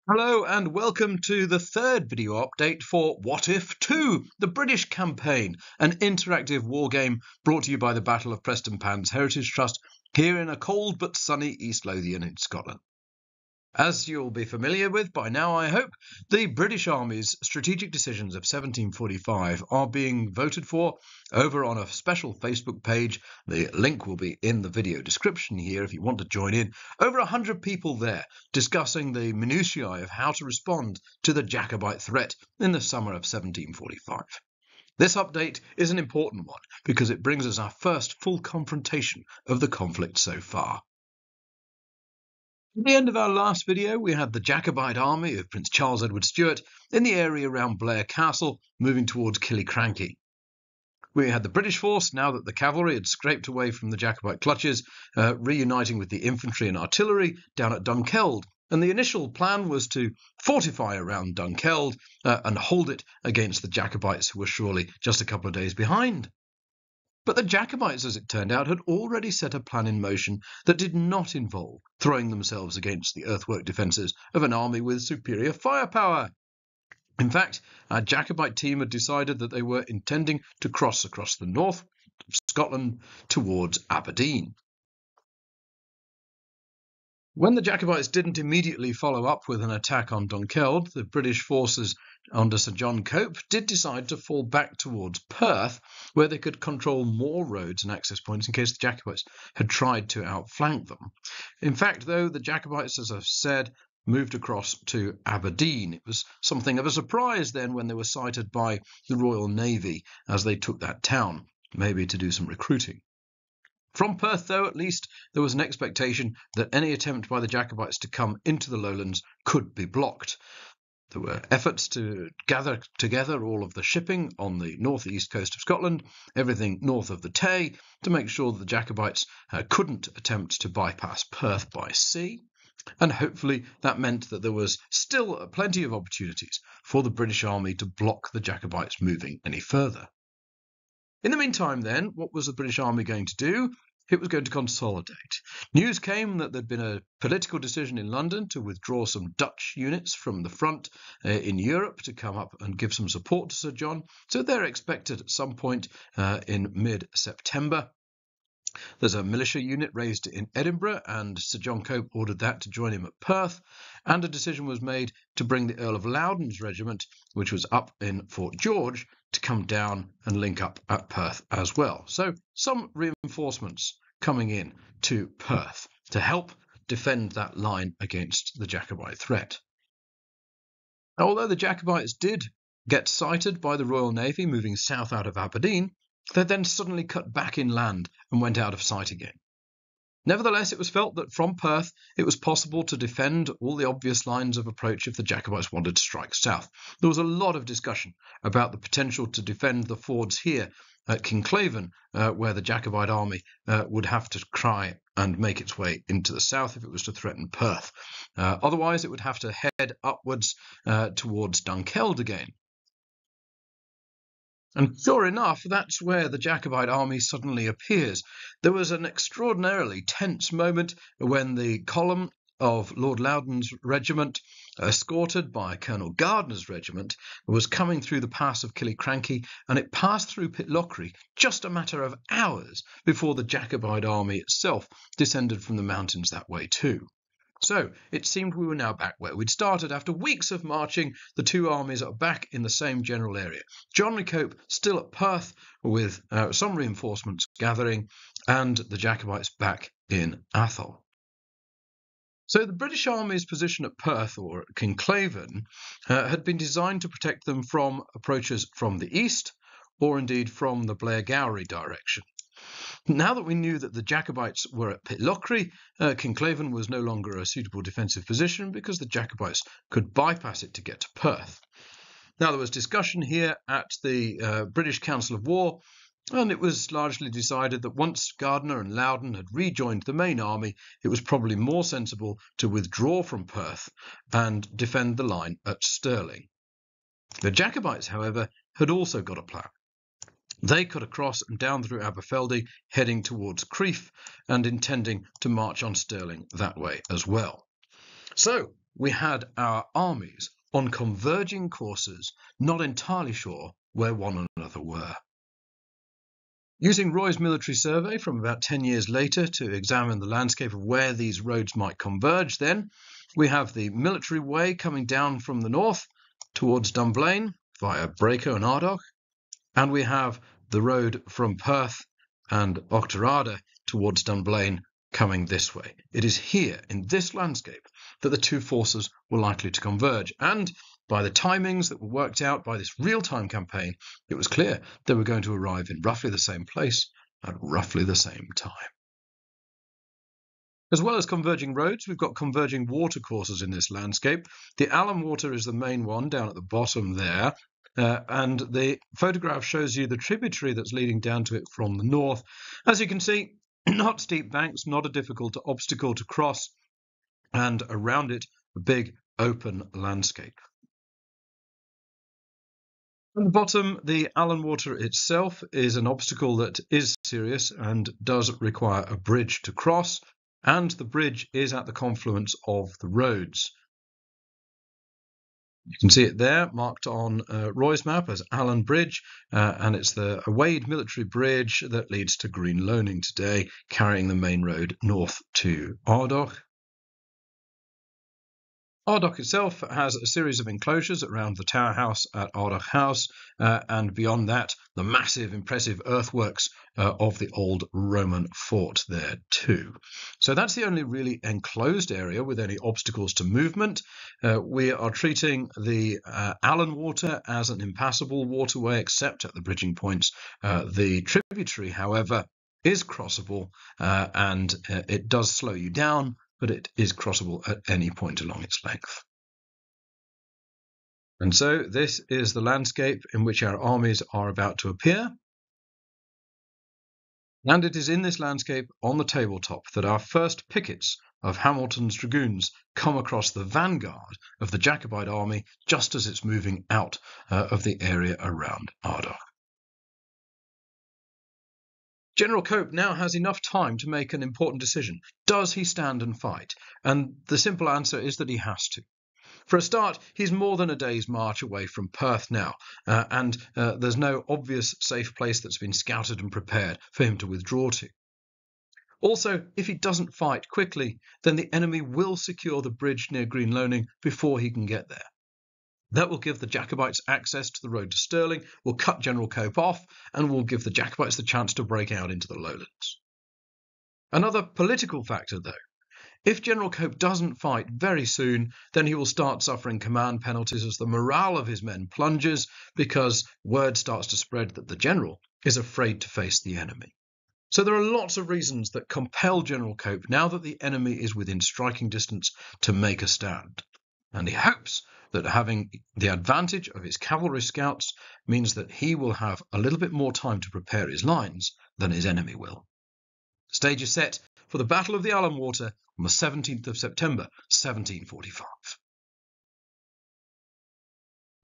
Hello and welcome to the third video update for What If 2, the British campaign, an interactive war game brought to you by the Battle of Prestonpans Heritage Trust here in a cold but sunny East Lothian in Scotland. As you'll be familiar with by now, I hope, the British Army's strategic decisions of 1745 are being voted for over on a special Facebook page. The link will be in the video description here if you want to join in. Over 100 people there discussing the minutiae of how to respond to the Jacobite threat in the summer of 1745. This update is an important one because it brings us our first full confrontation of the conflict so far. At the end of our last video, we had the Jacobite army of Prince Charles Edward Stuart in the area around Blair Castle, moving towards Killiecrankie. We had the British force, now that the cavalry had scraped away from the Jacobite clutches, reuniting with the infantry and artillery down at Dunkeld. And the initial plan was to fortify around Dunkeld and hold it against the Jacobites, who were surely just a couple of days behind. But the Jacobites, as it turned out, had already set a plan in motion that did not involve throwing themselves against the earthwork defences of an army with superior firepower. In fact, our Jacobite team had decided that they were intending to cross across the north of Scotland towards Aberdeen. When the Jacobites didn't immediately follow up with an attack on Dunkeld, the British forces under Sir John Cope did decide to fall back towards Perth, where they could control more roads and access points in case the Jacobites had tried to outflank them. In fact, though, the Jacobites, as I've said, moved across to Aberdeen. It was something of a surprise then when they were sighted by the Royal Navy as they took that town, maybe to do some recruiting. From Perth, though, at least, there was an expectation that any attempt by the Jacobites to come into the lowlands could be blocked. There were efforts to gather together all of the shipping on the northeast coast of Scotland, everything north of the Tay, to make sure that the Jacobites couldn't attempt to bypass Perth by sea. And hopefully that meant that there was still plenty of opportunities for the British Army to block the Jacobites moving any further. In the meantime, then, what was the British Army going to do? It was going to consolidate. News came that there'd been a political decision in London to withdraw some Dutch units from the front in Europe to come up and give some support to Sir John. So they're expected at some point in mid-September. There's a militia unit raised in Edinburgh, and Sir John Cope ordered that to join him at Perth, and a decision was made to bring the Earl of Loudon's regiment, which was up in Fort George, to come down and link up at Perth as well. So some reinforcements coming in to Perth to help defend that line against the Jacobite threat. Although the Jacobites did get sighted by the Royal Navy moving south out of Aberdeen, they then suddenly cut back inland and went out of sight again. Nevertheless, it was felt that from Perth it was possible to defend all the obvious lines of approach if the Jacobites wanted to strike south. There was a lot of discussion about the potential to defend the fords here at Kinclaven, where the Jacobite army would have to try and make its way into the south if it was to threaten Perth. Otherwise, it would have to head upwards towards Dunkeld again. And sure enough, that's where the Jacobite army suddenly appears. There was an extraordinarily tense moment when the column of Lord Loudon's regiment, escorted by Colonel Gardner's regiment, was coming through the pass of Killiecrankie, and it passed through Pitlochry just a matter of hours before the Jacobite army itself descended from the mountains that way too. So it seemed we were now back where we'd started. After weeks of marching, the two armies are back in the same general area. John Cope still at Perth with some reinforcements gathering, and the Jacobites back in Atholl. So the British Army's position at Perth, or Kinclaven, had been designed to protect them from approaches from the east, or indeed from the Blairgowrie direction. Now that we knew that the Jacobites were at Pitlochry, Kinclaven was no longer a suitable defensive position because the Jacobites could bypass it to get to Perth. Now there was discussion here at the British Council of War, and it was largely decided that once Gardner and Loudon had rejoined the main army, it was probably more sensible to withdraw from Perth and defend the line at Stirling. The Jacobites, however, had also got a plan. They cut across and down through Aberfeldy, heading towards Crieff and intending to march on Stirling that way as well. So we had our armies on converging courses, not entirely sure where one another were. Using Roy's military survey from about 10 years later to examine the landscape of where these roads might converge, then we have the military way coming down from the north towards Dunblane via Braco and Ardagh, and we have the road from Perth and Auchterarder towards Dunblane coming this way. It is here in this landscape that the two forces were likely to converge, and by the timings that were worked out by this real-time campaign, it was clear they were going to arrive in roughly the same place at roughly the same time. As well as converging roads, we've got converging watercourses in this landscape. The Allan Water is the main one down at the bottom there, and the photograph shows you the tributary that's leading down to it from the north. As you can see, not steep banks, not a difficult obstacle to cross, and around it, a big open landscape. On the bottom, the Allan Water itself is an obstacle that is serious and does require a bridge to cross, and the bridge is at the confluence of the roads. You can see it there, marked on Roy's map as Allan Bridge, and it's the Wade military bridge that leads to Green Loaning today, carrying the main road north to Ardagh. Ardagh itself has a series of enclosures around the Tower House at Ardagh House, and beyond that, the massive, impressive earthworks of the old Roman fort there too. So that's the only really enclosed area with any obstacles to movement. We are treating the Allan Water as an impassable waterway, except at the bridging points. The tributary, however, is crossable, and it does slow you down, but it is crossable at any point along its length. And so this is the landscape in which our armies are about to appear. And it is in this landscape on the tabletop that our first pickets of Hamilton's dragoons come across the vanguard of the Jacobite army just as it's moving out of the area around Ardagh. General Cope now has enough time to make an important decision. Does he stand and fight? And the simple answer is that he has to. For a start, he's more than a day's march away from Perth now, and there's no obvious safe place that's been scouted and prepared for him to withdraw to. Also, if he doesn't fight quickly, then the enemy will secure the bridge near Green Loaning before he can get there. That will give the Jacobites access to the road to Stirling, will cut General Cope off, and will give the Jacobites the chance to break out into the lowlands. Another political factor, though. If General Cope doesn't fight very soon, then he will start suffering command penalties as the morale of his men plunges, because word starts to spread that the general is afraid to face the enemy. So there are lots of reasons that compel General Cope, now that the enemy is within striking distance, to make a stand. And he hopes that having the advantage of his cavalry scouts means that he will have a little bit more time to prepare his lines than his enemy will. The stage is set for the Battle of the Allan Water on the 17th of September, 1745.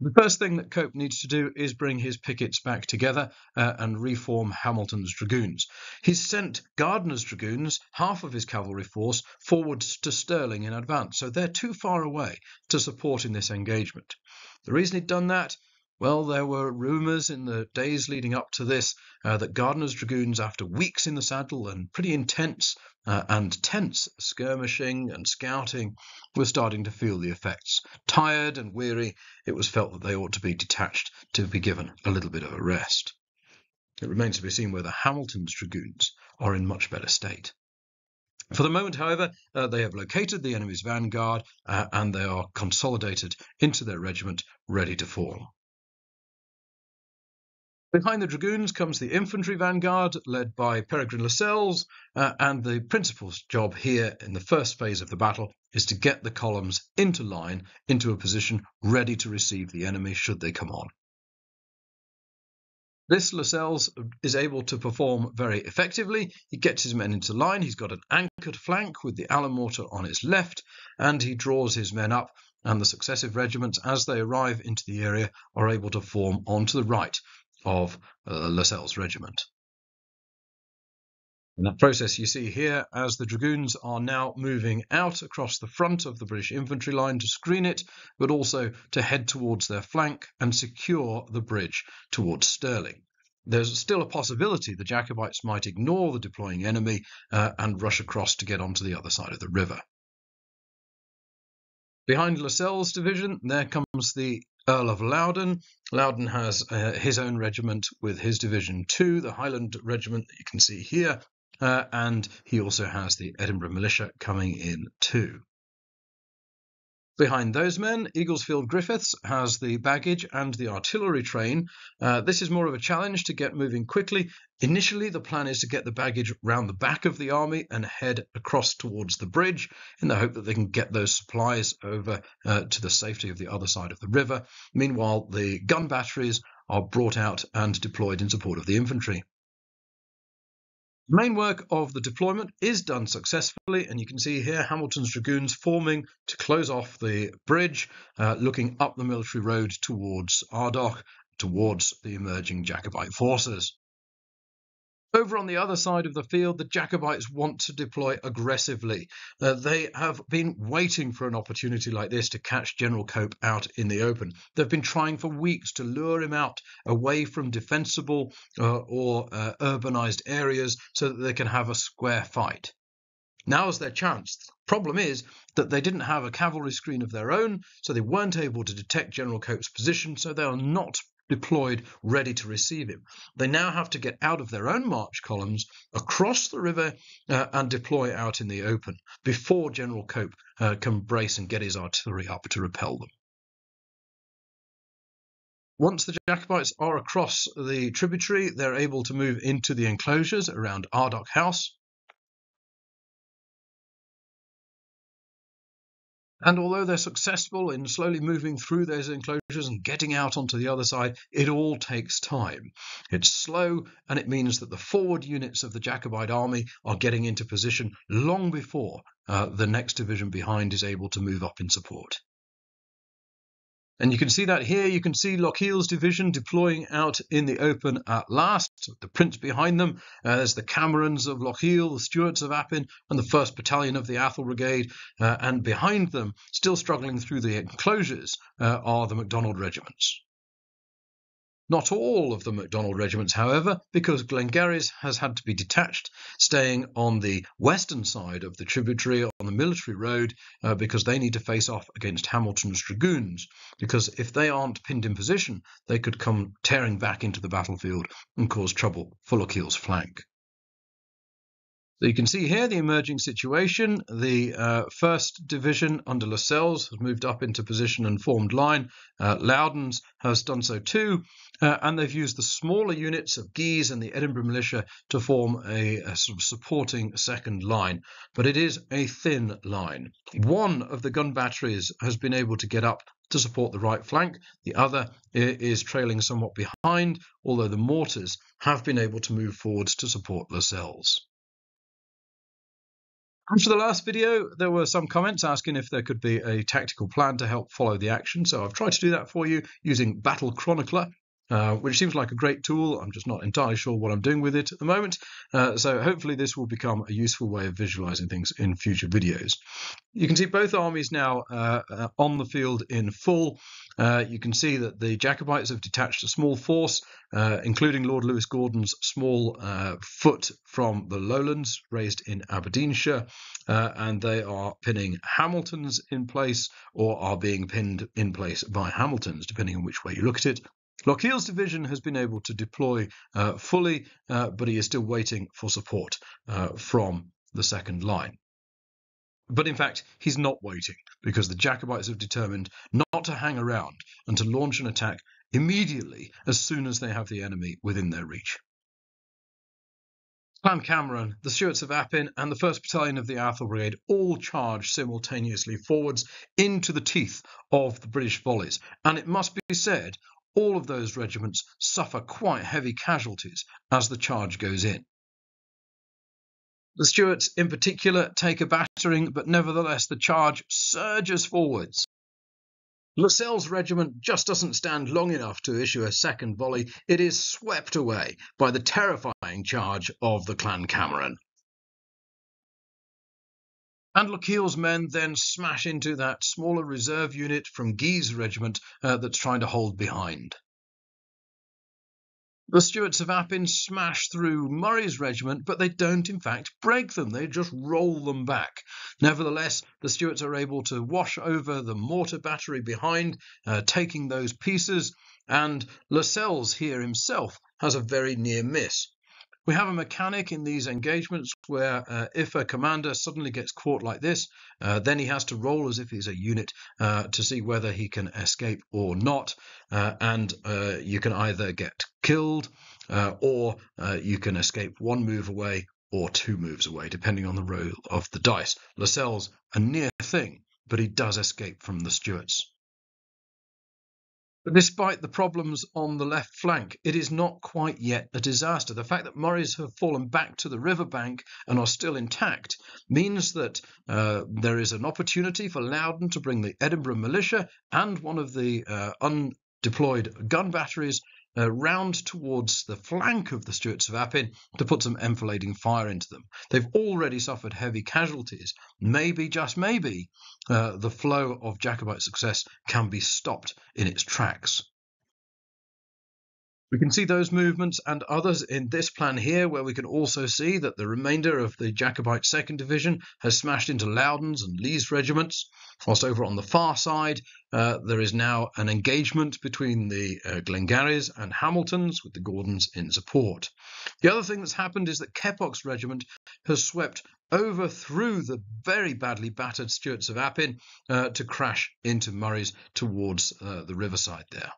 The first thing that Cope needs to do is bring his pickets back together and reform Hamilton's dragoons. He's sent Gardiner's dragoons, half of his cavalry force, forwards to Stirling in advance, so they're too far away to support in this engagement. The reason he'd done that? Well, there were rumours in the days leading up to this that Gardiner's dragoons, after weeks in the saddle and pretty intense and tense skirmishing and scouting, were starting to feel the effects. Tired and weary, it was felt that they ought to be detached, to be given a little bit of a rest. It remains to be seen whether Hamilton's dragoons are in much better state. For the moment, however, they have located the enemy's vanguard and they are consolidated into their regiment, ready to form. Behind the dragoons comes the infantry vanguard, led by Peregrine Lascelles, and the principal job here in the first phase of the battle is to get the columns into line, into a position ready to receive the enemy should they come on. This Lascelles is able to perform very effectively. He gets his men into line, he's got an anchored flank with the Allan Water on his left, and he draws his men up, and the successive regiments, as they arrive into the area, are able to form onto the right of Lascelles' regiment. In that process, you see here, as the dragoons are now moving out across the front of the British infantry line to screen it, but also to head towards their flank and secure the bridge towards Stirling. There's still a possibility the Jacobites might ignore the deploying enemy and rush across to get onto the other side of the river. Behind Lascelles' division, there comes the Earl of Loudon. Loudon has his own regiment with his division too, the Highland Regiment that you can see here, and he also has the Edinburgh Militia coming in too. Behind those men, Eaglesfield Griffiths has the baggage and the artillery train. This is more of a challenge to get moving quickly. Initially, the plan is to get the baggage round the back of the army and head across towards the bridge in the hope that they can get those supplies over to the safety of the other side of the river. Meanwhile, the gun batteries are brought out and deployed in support of the infantry. The main work of the deployment is done successfully, and you can see here Hamilton's dragoons forming to close off the bridge, looking up the military road towards Ardagh, towards the emerging Jacobite forces. Over on the other side of the field, the Jacobites want to deploy aggressively. They have been waiting for an opportunity like this to catch General Cope out in the open. They've been trying for weeks to lure him out away from defensible or urbanized areas so that they can have a square fight. Now's their chance. The problem is that they didn't have a cavalry screen of their own, so they weren't able to detect General Cope's position, so they are not deployed ready to receive him. They now have to get out of their own march columns across the river and deploy out in the open before General Cope can brace and get his artillery up to repel them. Once the Jacobites are across the tributary, they're able to move into the enclosures around Ardagh House. And although they're successful in slowly moving through those enclosures and getting out onto the other side, it all takes time. It's slow, and it means that the forward units of the Jacobite army are getting into position long before the next division behind is able to move up in support. And you can see that here. You can see Lochiel's division deploying out in the open at last. The Prince behind them. There's the Camerons of Lochiel, the Stuarts of Appin, and the 1st Battalion of the Athol Brigade. And behind them, still struggling through the enclosures, are the MacDonald regiments. Not all of the MacDonald regiments, however, because Glengarry's has had to be detached, staying on the western side of the tributary on the military road, because they need to face off against Hamilton's dragoons, because if they aren't pinned in position, they could come tearing back into the battlefield and cause trouble for Lochiel's flank. So you can see here the emerging situation. The 1st Division under Lascelles has moved up into position and formed line. Loudon's has done so too, and they've used the smaller units of Guise and the Edinburgh Militia to form a sort of supporting second line. But it is a thin line. One of the gun batteries has been able to get up to support the right flank. The other is trailing somewhat behind, although the mortars have been able to move forwards to support Lascelles. After the last video, there were some comments asking if there could be a tactical plan to help follow the action, so I've tried to do that for you using Battle Chronicler, which seems like a great tool. I'm just not entirely sure what I'm doing with it at the moment, so hopefully this will become a useful way of visualizing things in future videos. You can see both armies now on the field in full. You can see that the Jacobites have detached a small force, including Lord Lewis Gordon's small foot from the Lowlands, raised in Aberdeenshire, and they are pinning Hamilton's in place, or are being pinned in place by Hamilton's, depending on which way you look at it. Lochiel's division has been able to deploy fully, but he is still waiting for support from the second line. But in fact, he's not waiting, because the Jacobites have determined not to hang around and to launch an attack immediately as soon as they have the enemy within their reach. Clan Cameron, the Stuarts of Appin, and the 1st Battalion of the Athol Brigade all charged simultaneously forwards into the teeth of the British volleys, and it must be said, all of those regiments suffer quite heavy casualties as the charge goes in. The Stuarts in particular take a battering, but nevertheless the charge surges forwards. Lascelles' regiment just doesn't stand long enough to issue a second volley. It is swept away by the terrifying terrifying charge of the Clan Cameron. And Lochiel's men then smash into that smaller reserve unit from Guy's regiment that's trying to hold behind. The Stuarts of Appin smash through Murray's regiment, but they don't in fact break them. They just roll them back. Nevertheless, the Stuarts are able to wash over the mortar battery behind, taking those pieces, and Lascelles here himself has a very near miss. We have a mechanic in these engagements where if a commander suddenly gets caught like this, then he has to roll as if he's a unit to see whether he can escape or not. And you can either get killed or you can escape one move away or 2 moves away, depending on the roll of the dice. Lascelles, a near thing, but he does escape from the Stuarts. But despite the problems on the left flank, it is not quite yet a disaster. The fact that Murrays have fallen back to the riverbank and are still intact means that there is an opportunity for Loudon to bring the Edinburgh militia and one of the undeployed gun batteries round towards the flank of the Stuarts of Appin to put some enfilading fire into them. They've already suffered heavy casualties. Maybe, just maybe, the flow of Jacobite success can be stopped in its tracks. We can see those movements and others in this plan here, where we can also see that the remainder of the Jacobite 2nd Division has smashed into Loudon's and Lee's regiments, whilst over on the far side there is now an engagement between the Glengarrys and Hamiltons, with the Gordons in support. The other thing that's happened is that Keppoch's regiment has swept over through the very badly battered Stuarts of Appin to crash into Murray's towards the riverside there.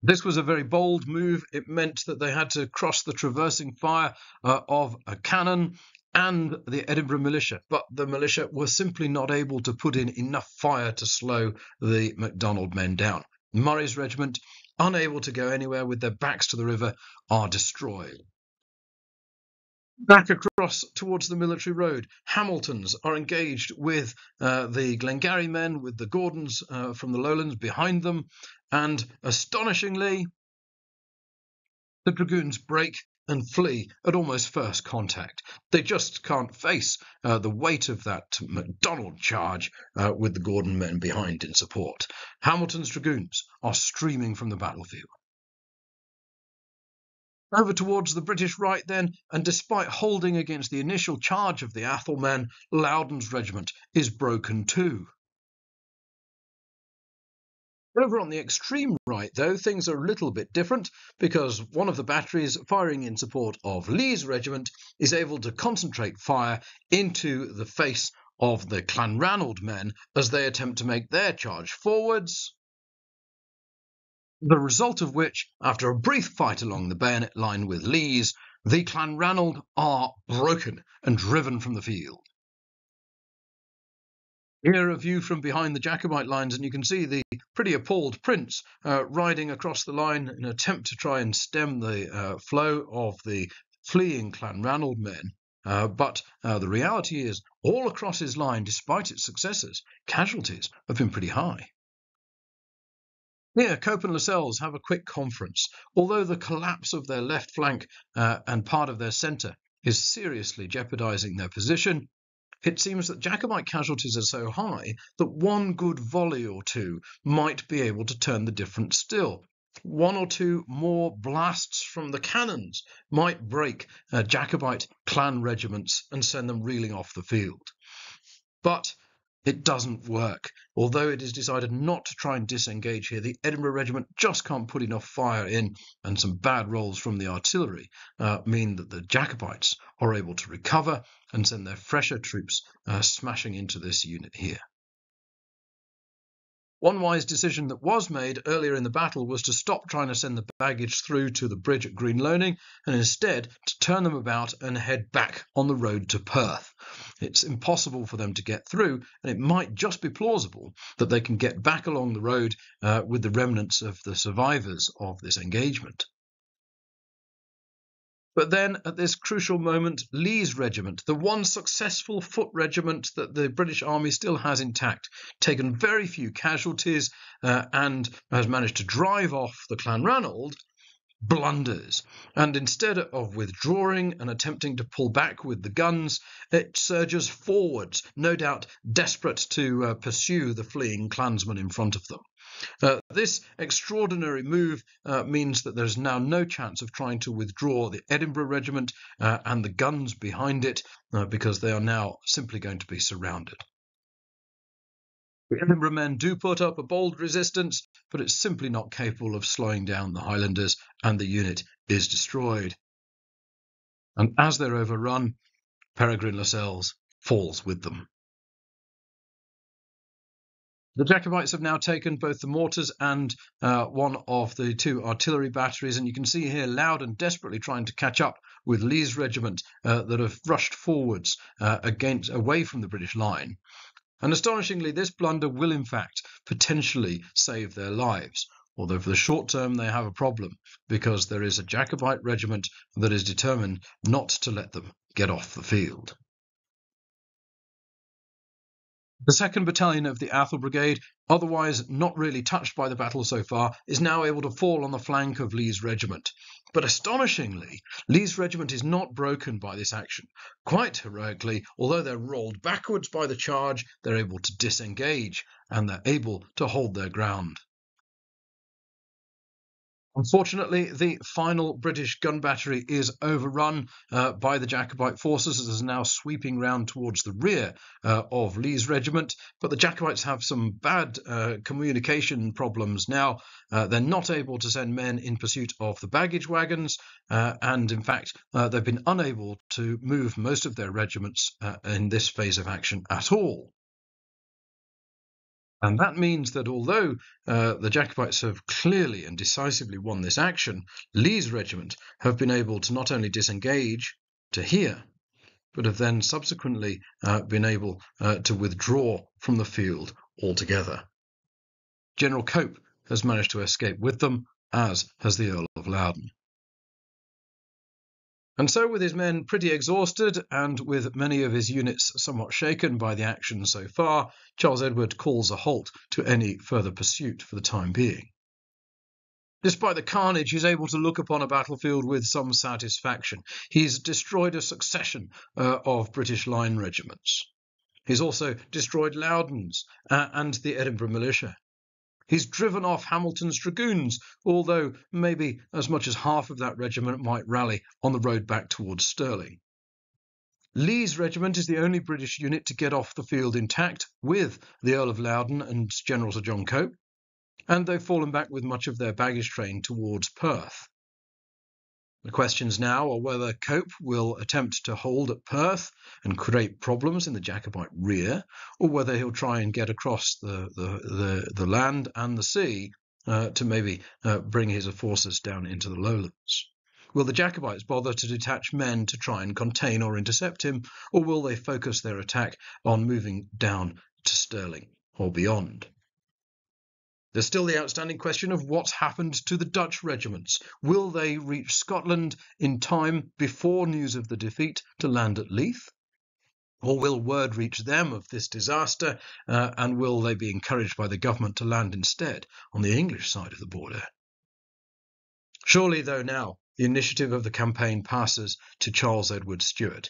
This was a very bold move. It meant that they had to cross the traversing fire of a cannon and the Edinburgh militia, but the militia were simply not able to put in enough fire to slow the MacDonald men down. Murray's regiment, unable to go anywhere with their backs to the river, are destroyed. Back across towards the military road, Hamiltons are engaged with the Glengarry men, with the Gordons from the lowlands behind them, and astonishingly, the Dragoons break and flee at almost first contact. They just can't face the weight of that MacDonald charge with the Gordon men behind in support. Hamilton's Dragoons are streaming from the battlefield. Over towards the British right then, and despite holding against the initial charge of the Athol men, Loudon's regiment is broken too. Over on the extreme right, though, things are a little bit different, because one of the batteries firing in support of Lee's regiment is able to concentrate fire into the face of the Clanranald men as they attempt to make their charge forwards. The result of which, after a brief fight along the bayonet line with Lee's, the Clanranald are broken and driven from the field. Here a view from behind the Jacobite lines, and you can see the pretty appalled prince riding across the line in an attempt to try and stem the flow of the fleeing Clanranald men. But the reality is, all across his line, despite its successes, casualties have been pretty high. Here, Cope and Lascelles have a quick conference. Although the collapse of their left flank and part of their centre is seriously jeopardising their position, it seems that Jacobite casualties are so high that one good volley or two might be able to turn the difference still. 1 or 2 more blasts from the cannons might break Jacobite clan regiments and send them reeling off the field. But it doesn't work. Although it is decided not to try and disengage here, the Edinburgh regiment just can't put enough fire in, and some bad rolls from the artillery mean that the Jacobites are able to recover and send their fresher troops smashing into this unit here. One wise decision that was made earlier in the battle was to stop trying to send the baggage through to the bridge at Green Loaning and instead to turn them about and head back on the road to Perth. It's impossible for them to get through, and it might just be plausible that they can get back along the road with the remnants of the survivors of this engagement. But then, at this crucial moment, Lee's regiment, the one successful foot regiment that the British Army still has intact, taken very few casualties and has managed to drive off the Clanranald, blunders, and instead of withdrawing and attempting to pull back with the guns, it surges forwards, no doubt desperate to pursue the fleeing clansmen in front of them. This extraordinary move means that there's now no chance of trying to withdraw the Edinburgh Regiment and the guns behind it, because they are now simply going to be surrounded. The Edinburgh men do put up a bold resistance, but it's simply not capable of slowing down the Highlanders, and the unit is destroyed. And as they're overrun, Peregrine Lascelles falls with them. The Jacobites have now taken both the mortars and one of the two artillery batteries, and you can see here Loudon desperately trying to catch up with Lee's regiment that have rushed forwards away from the British line. And astonishingly, this blunder will in fact potentially save their lives, although for the short term they have a problem, because there is a Jacobite regiment that is determined not to let them get off the field. The 2nd Battalion of the Athol Brigade, otherwise not really touched by the battle so far, is now able to fall on the flank of Lee's regiment. But astonishingly, Lee's regiment is not broken by this action. Quite heroically, although they're rolled backwards by the charge, they're able to disengage, and they're able to hold their ground. Unfortunately, the final British gun battery is overrun by the Jacobite forces, as is now sweeping round towards the rear of Lee's regiment. But the Jacobites have some bad communication problems now. They're not able to send men in pursuit of the baggage wagons, and in fact, they've been unable to move most of their regiments in this phase of action at all. And that means that although the Jacobites have clearly and decisively won this action, Lee's regiment have been able to not only disengage to here, but have then subsequently been able to withdraw from the field altogether. General Cope has managed to escape with them, as has the Earl of Loudon. And so, with his men pretty exhausted and with many of his units somewhat shaken by the action so far, Charles Edward calls a halt to any further pursuit for the time being. Despite the carnage, he's able to look upon a battlefield with some satisfaction. He's destroyed a succession of British line regiments. He's also destroyed Loudon's and the Edinburgh militia. He's driven off Hamilton's dragoons, although maybe as much as half of that regiment might rally on the road back towards Stirling. Lee's regiment is the only British unit to get off the field intact, with the Earl of Loudon and General Sir John Cope, and they've fallen back with much of their baggage train towards Perth. The questions now are whether Cope will attempt to hold at Perth and create problems in the Jacobite rear, or whether he'll try and get across the land and the sea to maybe bring his forces down into the lowlands. Will the Jacobites bother to detach men to try and contain or intercept him, or will they focus their attack on moving down to Stirling or beyond? There's still the outstanding question of what's happened to the Dutch regiments. Will they reach Scotland in time before news of the defeat to land at Leith? Or will word reach them of this disaster, and will they be encouraged by the government to land instead on the English side of the border? Surely, though, now the initiative of the campaign passes to Charles Edward Stuart.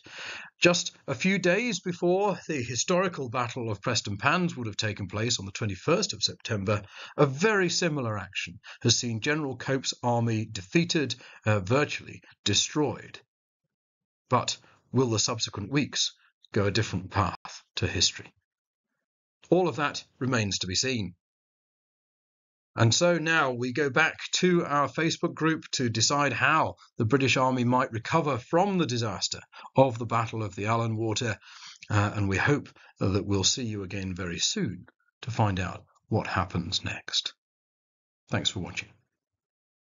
Just a few days before the historical Battle of Prestonpans would have taken place on the 21st of September, a very similar action has seen General Cope's army defeated, virtually destroyed. But will the subsequent weeks go a different path to history? All of that remains to be seen. And so now we go back to our Facebook group to decide how the British Army might recover from the disaster of the Battle of the Allan Water, and we hope that we'll see you again very soon to find out what happens next. Thanks for watching.